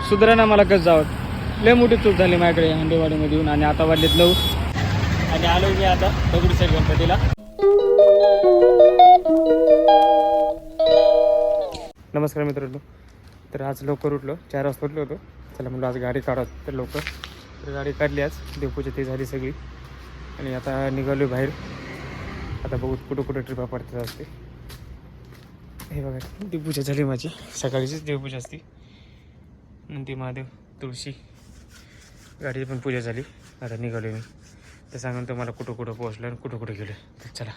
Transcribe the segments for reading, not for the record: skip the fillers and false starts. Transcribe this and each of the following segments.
सुधारणा मला कसं जावं. लय मोठी चूक झाली माझ्याकडे हंडेवाडीमध्ये येऊन. आणि आता वाजलेत 9 आणि आलो मी आता दगडूशेठ गणपतीला. नमस्कार मित्रांनो. तर आज लवकर उठलो, 4 वाजता उठलो होतो. चला म्हणलं आज गाडी काढा तर लवकर. तर गाडी काढली आज, देवपूजा ती झाली सगळी आणि आता निघालो बाहेर. आता बघू कुठं कुठं ट्रिपा पडतात असते. हे बघा देवपूजा झाली माझी, सकाळीचीच देवपूजा असते. नंदी महादेव, तुळशी, गाडीची पण पूजा झाली. आता निघालो मी. तर सांगून तुम्हाला कुठं कुठं पोहोचलो आणि कुठं कुठं गेलो. तर चला.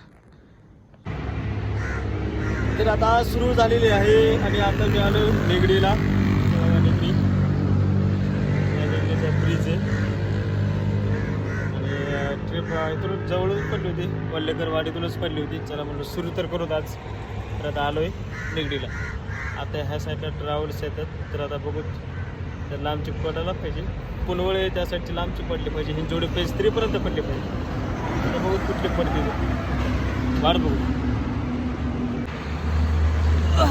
तर आता सुरू झालेली आहे आणि आता मी आलो निगडीला. निगडी ब्रिज आहे आणि ट्रिप इथून जवळून पडली होती, वल्लेकरवाडीतूनच पडली होती. चला म्हणलं सुरू तर करूत आज. तर आता आलो आहे निगडीला. आता ह्या साईडला ट्रॅव्हल्स येतात. तर आता बघू, तर लांबची पडायला पाहिजे. पुनवळे त्या साईडची लांबची पडली पाहिजे. ही जोडी पेज 3पर्यंत पडली पाहिजे. आता बघू कुठली पडते वाढ बघू.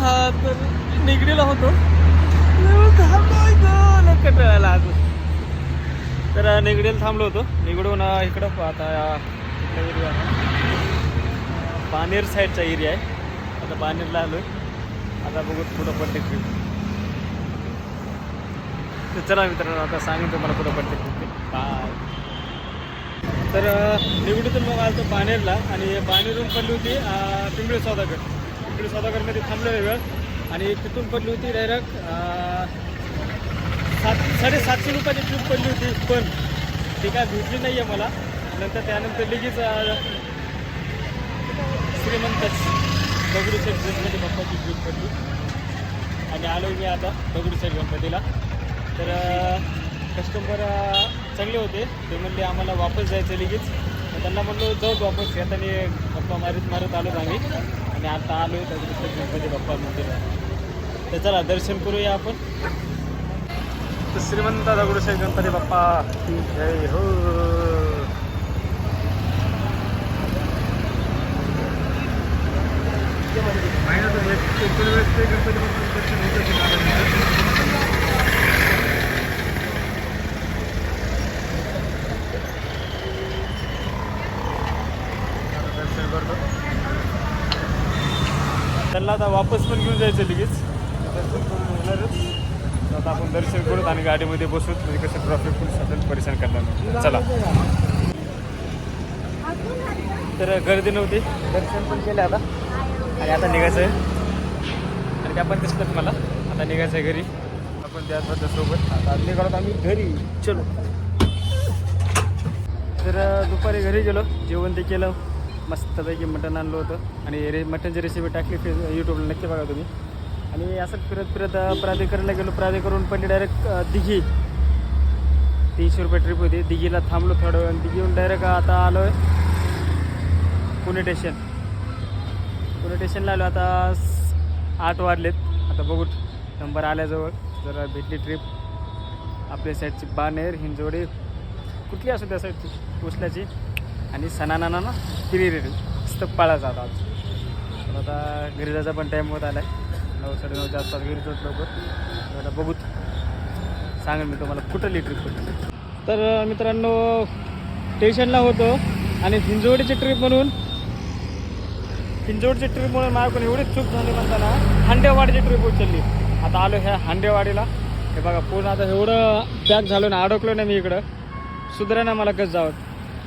हा तर निगडीला होतो, कटाळाला अजून. तर निगडीला थांबलो होतो. निगडून इकडं आता एरिया बानेर साईडचा एरिया आहे. आता बानेरला आलो आहे. आता बघू कुठं पडते ट्रिप. तर चला मित्रांनो, आता सांगेन तुम्हाला कुठं पडते ट्रिप. बाय. तर निगडीतून मग आलो बानेरला आणि बानेरून पडली होती पिंपळी सौदागर. पिंपळी सौदागरमध्ये थांबलो वेळ आणि तिथून पडली होती डायरेक्ट 750 रुपयाची ट्रिप पडली होती. पण ती काय भेटली नाही आहे मला. नंतर त्यानंतर लगेच श्रीमंत दगडूशेठ गणपती बाप्पाची ट्रिप पडली आणि आलो मी आता दगडूशेठ गणपतीला. तर कस्टमर चांगले होते. ते म्हणले आम्हाला वापस जायचं लगेच. त्यांना म्हणलो जाऊ वापस. येताना गप्पा मारत आलो आम्ही आणि आता आलो दगडूशेठ गणपती बाप्पा मंदिरात. तर चला दर्शन करूया आपण. तर श्रीमंत दगडूशेठ गणपती बाप्पा जय हो. दर्शन करतो. त्यांना आता वापस पण घेऊन जायचं लगेच. दर्शन करून होणारच. आता आपण दर्शन करूत आणि गाडीमध्ये बसूत. म्हणजे कसं ट्रॉफिक फुल असेल, परेशान करणार नाही. चला. तर गर्दी नव्हती, दर्शन पण केलं आता आणि आता निघायचं आहे. आणि त्या पण दिसतात मला. आता निघायचं आहे घरी. आपण त्यासोबत आता निघालो आम्ही घरी. चलो. तर दुपारी घरी गेलो, जेवण ते केलं. मस्तपैकी मटण आणलं होतं आणि मटणची रेसिपी टाकली यूट्यूबला, नक्की बघा तुम्ही. आणि असं फिरत प्राधिकरणला गेलो. प्राधिकरण पडली डायरेक्ट दिघी. 300 रुपये ट्रिप होती. दिघीला थांबलो थोडं वेळ. दिघीहून डायरेक्ट आता आलो आहे पुणे स्टेशन. पुणे स्टेशनला आलो. आता 8 वाजलेत. आता बघू नंबर आल्याजवळ जरा भेटली ट्रिप आपल्या साईडची. बानेर, हिंजवडी, कुठली असो त्या साईडची, उचल्याची आणि सणाना ना किरी मस्त पाळा जात आज. तर आता घरी जायचा पण टाईम होत आला आहे. 9, 9:30च्या आसपास घरी जात लवकर. आता बघूत, सांगेन मी तुम्हाला कुठली ट्रिप होती. तर मित्रांनो स्टेशनला होतो आणि हिंजवडीची ट्रिप म्हणून माझ्याकडून एवढी चूक झाली म्हणताना हांडेवाडीची ट्रिप उचलली. आता आलो ह्या हांडेवाडीला. हे बघा पूर्ण आता एवढं पॅक झालो ना, अडकलो ना मी इकडं. सुधारणा मला कसं जावं.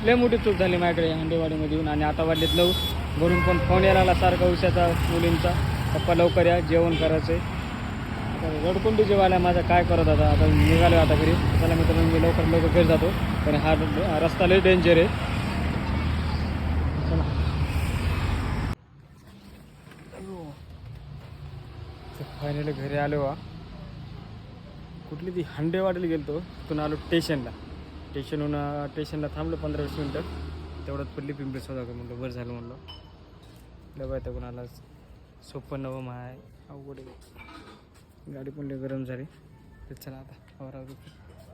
लय मोठी चूक झाली माझ्याकडे हांडेवाडीमध्ये येऊन. आणि आता वाजलेत 9. घरून पण फोन यायला आला सारखा उशाचा मुलींचा, पप्पा लवकर या, जेवण करायचं आहे. रडकुंडी जेवायला माझा काय करत आता निघालो आता घरी. चला मित्रांनो, मी लवकर घरी जातो. पण हा रस्ता लय डेंजर आहे. चला. फायनली घरी आलो. कुठली ती हांडेवाडीला गेलो. तिथून आलो स्टेशनला. स्टेशनला थांबलो 15-20 मिनटं. तेवढ्यात पडली पिंपळी सौदागर. म्हणलं बरं झालं म्हणलं. डबा येतं कोणाला सोपं नवं आहे, अवघड आहे. गाडी पण लई गरम झाली. तर चला आता आवरा.